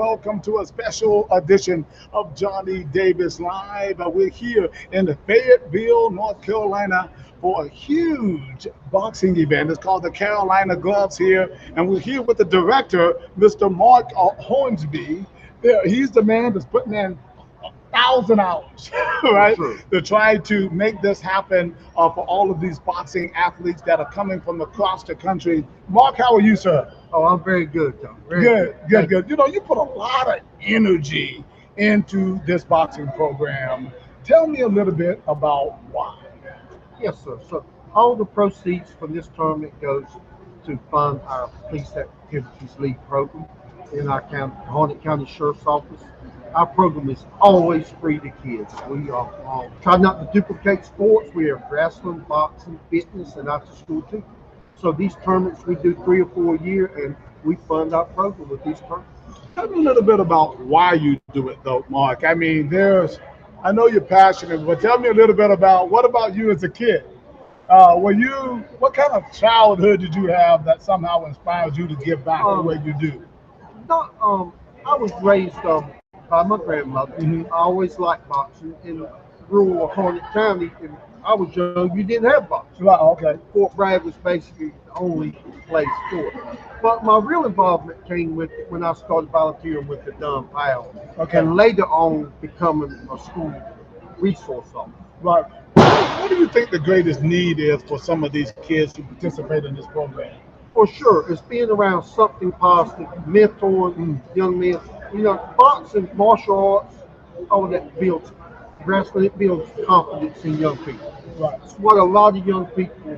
welcome to a special edition of Johnny Davis Live. We're here in Fayetteville, North Carolina for a huge boxing event. It's called the Carolina Gloves here, and we're here with the director, Mr. Mark Hornsby. He's the man that's putting in 1,000 hours, right, Sure. to try to make this happen for all of these boxing athletes that are coming from across the country. Mark, how are you, sir? Oh, I'm very good, Tom. Very Good, good. good, good. You know, you put a lot of energy into this boxing program. Tell me a little bit about why. Yes, sir. So all the proceeds from this tournament goes to fund our police activities league program in our county, Harnett County Sheriff's Office. Our program is always free to kids. We try not to duplicate sports. We have wrestling, boxing, fitness, and after school too. So these tournaments we do 3 or 4 a year, and we fund our program with these tournaments. Tell me a little bit about why you do it, though, Mark. I mean, I know you're passionate, but tell me a little bit about what about you as a kid? What kind of childhood did you have that somehow inspired you to give back the Um, way you do? Not, I was raised by my grandmother. Hmm. I always liked boxing in rural Harnett County. And I was young, you didn't have boxing. Right, okay. Fort Bragg was basically the only place for it. But my real involvement came with when I started volunteering with the Dunn Powell, Okay. and later on becoming a school resource officer. Right. What do you think the greatest need is for some of these kids to participate in this program? For sure, it's being around something positive, mentoring young men. You know, boxing, martial arts, all that builds wrestling. It builds confidence in young people. Right. It's what a lot of young people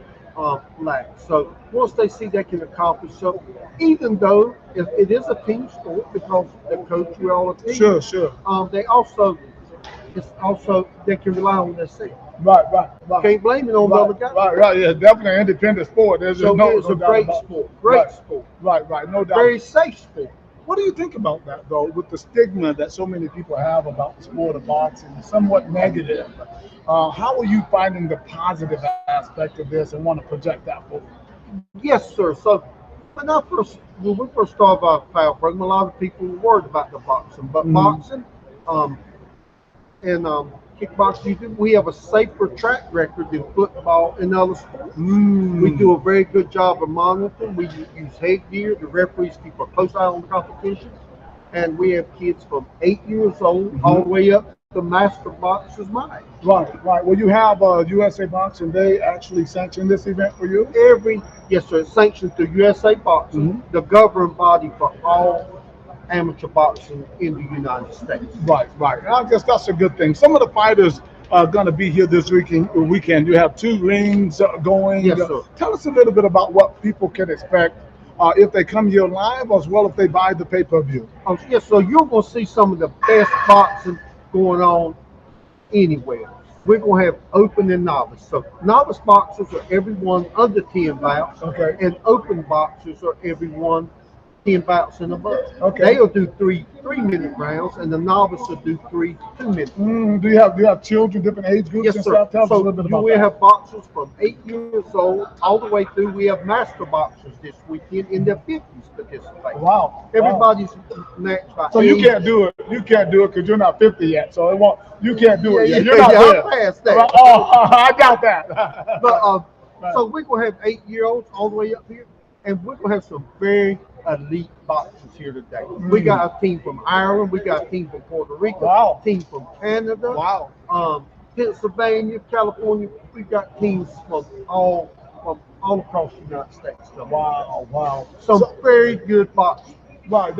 lack. So once they see they can accomplish something, even though it is a team sport because the coach we're all a team. Sure, sure. They also it's also they can rely on themselves. Right, right, right. Can't blame it on the other Right, guy. right, right. Yeah, definitely an independent sport. There's just So no, it's no a doubt great about it. sport, great Right, sport, right, right. No doubt. very safe sport. What do you think about that, though, with the stigma that so many people have about the sport of boxing, somewhat negative? How are you finding the positive aspect of this and want to project that forward? Yes, sir. So when we first started our power program, a lot of people were worried about the boxing, but Mhm. boxing, um, and kickboxing, we have a safer track record than football and other sports. We do a very good job of monitoring. We use headgear. The referees keep a close eye on the competition. And we have kids from 8 years old all the way up to master boxers my age. Right, right. Well, you have USA Boxing. They actually sanctioned this event for you. Yes, sir, it's sanctioned through USA Boxing, Mhm. the governing body for all amateur boxing in the United States. Right, right. And I guess that's a good thing. Some of the fighters are going to be here this weekend. You have two rings going. Yes, sir. Tell us a little bit about what people can expect if they come here live, as well if they buy the pay-per-view. Yes, so you're going to see some of the best boxing going on anywhere. We're going to have open and novice. So novice boxers are everyone under 10 bouts, Okay. and open boxers are everyone 10 bouts and above. Okay. They'll do three-minute rounds, and the novice will do 3 2-minute. Do you have children, different age groups Yes, and sir. stuff? Tell us a So little bit you about will that. have boxers from 8 years old all the way through. We have master boxers this weekend in their 50s participating. Wow. Everybody's matched by So you age. can't do it. You can't do it because you're not 50 yet. So it won't. You can't do it Yeah, yet. yeah, You're not yeah, there. I'm past that. Right. Oh, I doubt that. But Right. so we're gonna have 8 year olds all the way up here, and we're gonna have some very elite boxers here today. We got a team from Ireland, we got a team from Puerto Rico, Wow. a team from Canada, Wow. Pennsylvania, California. We got teams from all across the United States. So Wow. Wow. some So, very good boxers. right.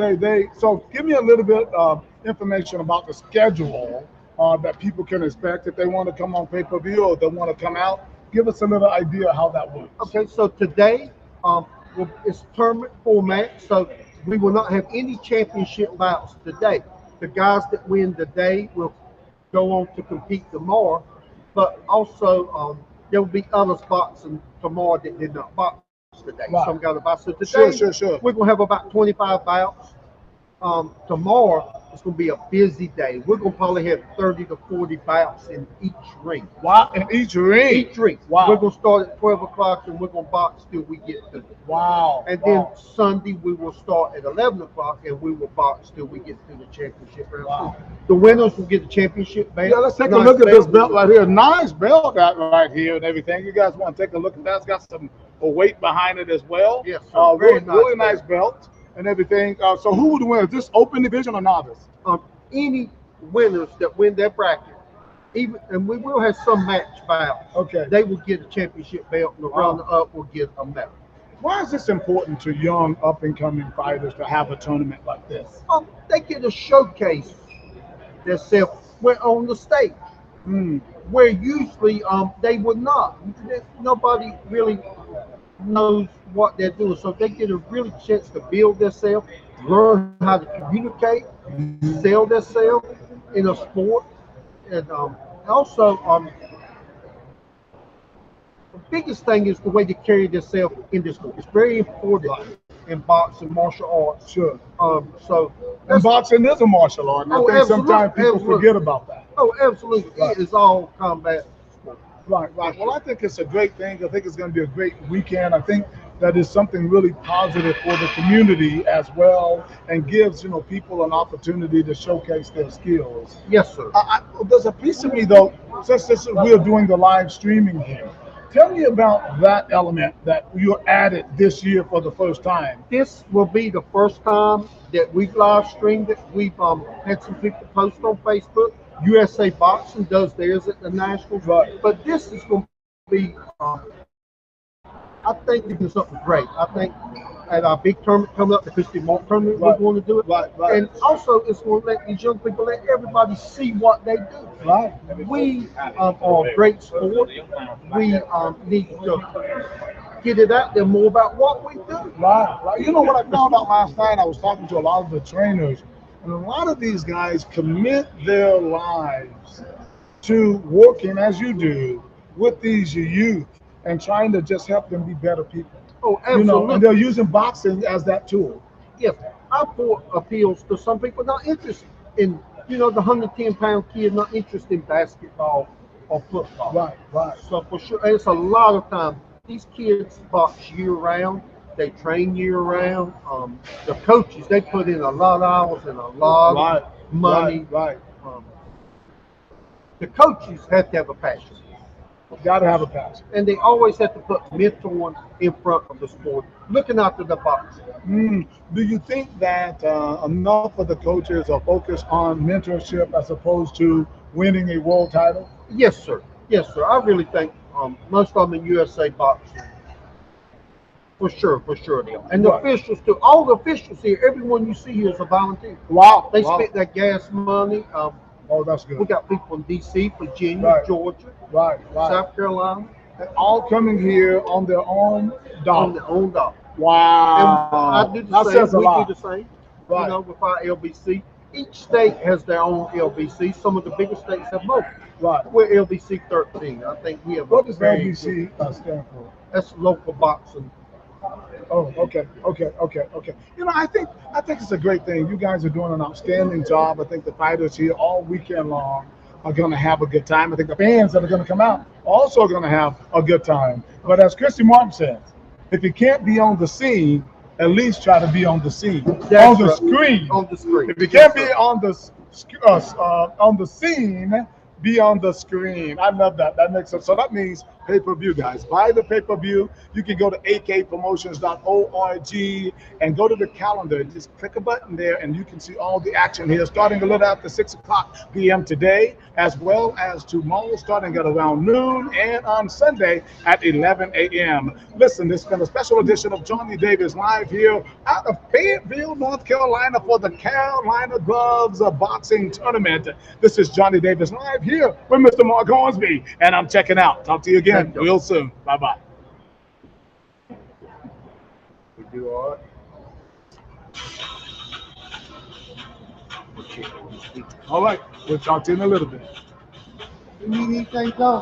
So give me a little bit of information about the schedule that people can expect if they want to come on pay-per-view or they want to come out. Give us a little idea how that works. Okay, so today it's tournament format, so we will not have any championship bouts today. The guys that win today will go on to compete tomorrow, but also there will be others boxing tomorrow that did not box today. Right. Some got to box. So today Sure, sure, sure. we're going to have about 25 bouts. Tomorrow It's going to be a busy day. We're going to probably have 30 to 40 bouts in each ring. Wow, in each ring? Each ring. Wow. We're going to start at 12 o'clock and we're going to box till we get to it. Wow. And then Sunday we will start at 11 o'clock and we will box till we get to the championship round. Wow. The winners will get the championship belt. Yeah, let's take a look at this belt right here. Nice belt right here and everything. You guys want to take a look at that? It's got some weight behind it as well. Yes, sir. Really nice belt and everything. So who would win? Is this open division or novice? Any winners that win their bracket, and we will have some match bouts. Okay. They will get a championship belt, and the runner-up will get a medal. Why is this important to young up-and-coming fighters to have a tournament like this? They get a showcase themselves on the stage, where usually they would not. Nobody really knows what they're doing, so they get a really chance to build themselves, learn how to communicate, sell themselves in a sport, and also the biggest thing is the way they carry themselves in this sport. It's very important in boxing, martial arts. Sure. And boxing is a martial art, and I think sometimes people forget about that. Oh, absolutely. Right. It is all combat sport. Right. Well, I think it's a great thing. I think it's going to be a great weekend. I think that is something really positive for the community as well, and gives people an opportunity to showcase their skills. Yes, sir. There's a piece of me though, since we're doing the live streaming here. Tell me about that element that you added this year for the first time. This will be the first time that we've live streamed it. We've had some people post on Facebook. USA Boxing does theirs at the Nationals, but this is going to be. I think this is something great. I think at our big tournament coming up, the Christy Mark tournament, we're going to do it. Right. And also, it's going to let these young people, let everybody see what they do. Right. We are a great sport. We need to get it out there more about what we do. Right. You know what I found out last night? I was talking to a lot of the trainers, and a lot of these guys commit their lives to working, as you do, with these youth and trying to just help them be better people. Oh, absolutely. And they're using boxing as that tool. Yes. Our sport appeals to some people not interested in, the 110-pound kid not interested in basketball or football. Right. So for sure, it's a lot of time. These kids box year-round. They train year-round. The coaches, they put in a lot of hours and a lot of money. Right. The coaches have to have a passion. Got to have a passion. And they always have to put mentoring in front of the sport, looking after the boxing. Do you think that enough of the coaches are focused on mentorship as opposed to winning a world title? Yes, sir. I really think most of them in USA Boxing, for sure they are. And the officials too. All the officials here, everyone you see here is a volunteer. Wow. They spent their gas money. Oh, that's good. We got people in D.C., Virginia, Georgia, South Carolina. They're all coming here on their own dollar. On their own dollar. Wow. And I do the same. We do the same. Right. With our LBC. Each state has their own LBC. Some of the bigger states have more. Right. We're LBC 13. I think we have. What does LBC stand for? That's local boxing. Oh, okay. I think it's a great thing. You guys are doing an outstanding job. I think the fighters here all weekend long are going to have a good time. I think the fans that are going to come out also are going to have a good time. But as Christy Martin says, if you can't be on the scene, at least try to be on the scene. That's on the screen. On the screen. If you can't be on the scene, be on the screen. I love that. That makes sense. So that means pay-per-view, guys. Buy the pay-per-view. You can go to akpromotions.org and go to the calendar. Just click a button there and you can see all the action here, starting a little after 6 o'clock p.m. today, as well as tomorrow starting at around noon, and on Sunday at 11 a.m. Listen, this has been a special edition of Johnny Davis Live here out of Fayetteville, North Carolina for the Carolina Gloves Boxing Tournament. This is Johnny Davis Live here with Mr. Mark Hornsby, and I'm checking out. Talk to you again real soon. Bye-bye. We do all right. All right. We'll talk to you in a little bit. You need anything, Tom?